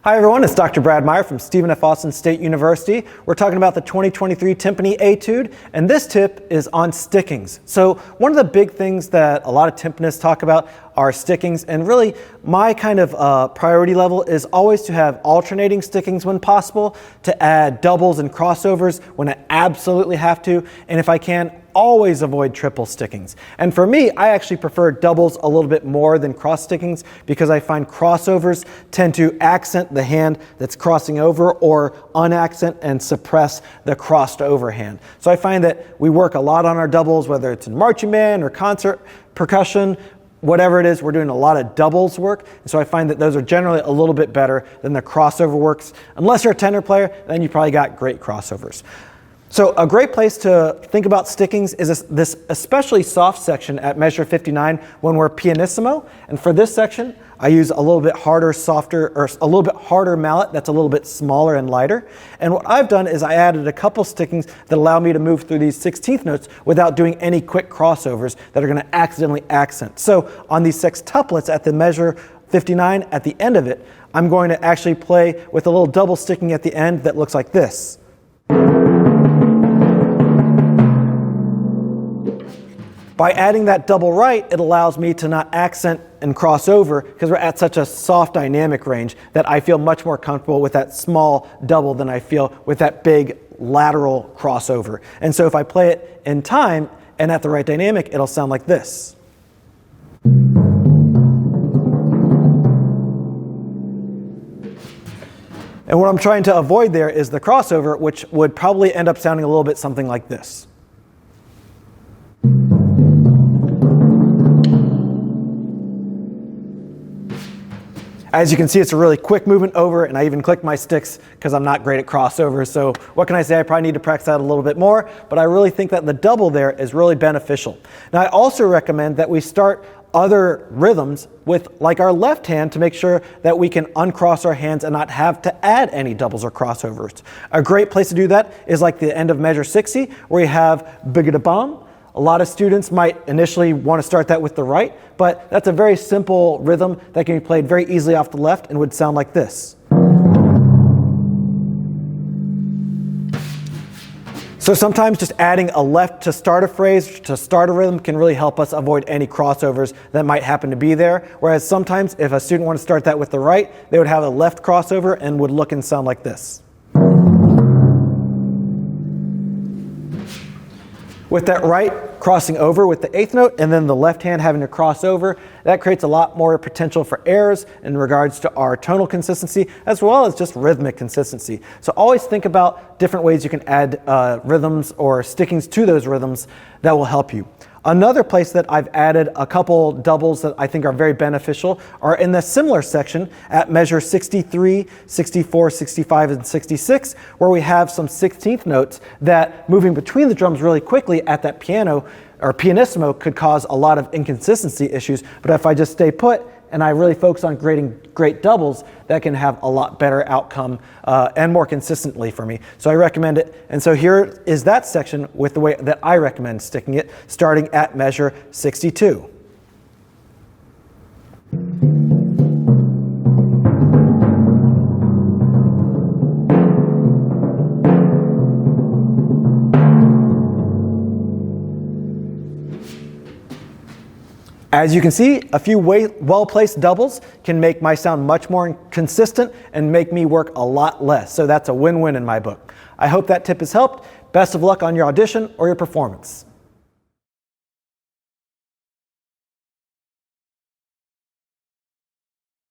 Hi everyone, it's Dr. Brad Meyer from Stephen F. Austin State University. We're talking about the 2023 Timpani Etude, and this tip is on stickings. So one of the big things that a lot of timpanists talk about are stickings, and really my kind of priority level is always to have alternating stickings when possible, to add doubles and crossovers when I absolutely have to, and if I can, always avoid triple stickings. And for me, I actually prefer doubles a little bit more than cross stickings because I find crossovers tend to accent the hand that's crossing over or unaccent and suppress the crossed over hand. So I find that we work a lot on our doubles, whether it's in marching band or concert, percussion, whatever it is, we're doing a lot of doubles work. And so I find that those are generally a little bit better than the crossover works. Unless you're a tenor player, then you probably got great crossovers. So a great place to think about stickings is this especially soft section at measure 59 when we're pianissimo. And for this section, I use a little bit harder, softer, or a little bit harder mallet that's a little bit smaller and lighter. And what I've done is I added a couple stickings that allow me to move through these 16th notes without doing any quick crossovers that are going to accidentally accent. So on these sextuplets at the measure 59 at the end of it, I'm going to actually play with a little double sticking at the end that looks like this. By adding that double right, it allows me to not accent and cross over because we're at such a soft dynamic range that I feel much more comfortable with that small double than I feel with that big lateral crossover. And so if I play it in time and at the right dynamic, it'll sound like this. And what I'm trying to avoid there is the crossover, which would probably end up sounding a little bit something like this. As you can see, it's a really quick movement over, and I even clicked my sticks because I'm not great at crossovers. So what can I say? I probably need to practice that a little bit more, but I really think that the double there is really beneficial. Now, I also recommend that we start other rhythms with like our left hand to make sure that we can uncross our hands and not have to add any doubles or crossovers. A great place to do that is like the end of measure 60, where you have big-a-da-bum. A lot of students might initially want to start that with the right, but that's a very simple rhythm that can be played very easily off the left and would sound like this. So sometimes just adding a left to start a phrase, to start a rhythm, can really help us avoid any crossovers that might happen to be there. Whereas sometimes if a student wanted to start that with the right, they would have a left crossover and would look and sound like this. With that right crossing over with the eighth note and then the left hand having to cross over, that creates a lot more potential for errors in regards to our tonal consistency as well as just rhythmic consistency. So always think about different ways you can add rhythms or stickings to those rhythms that will help you. Another place that I've added a couple doubles that I think are very beneficial are in the similar section at measure 63, 64, 65, and 66, where we have some 16th notes that moving between the drums really quickly at that piano or pianissimo could cause a lot of inconsistency issues. But if I just stay put and I really focus on creating great doubles, that can have a lot better outcome and more consistently for me. So I recommend it. And so here is that section with the way that I recommend sticking it, starting at measure 62. As you can see, a few well-placed doubles can make my sound much more consistent and make me work a lot less. So that's a win-win in my book. I hope that tip has helped. Best of luck on your audition or your performance.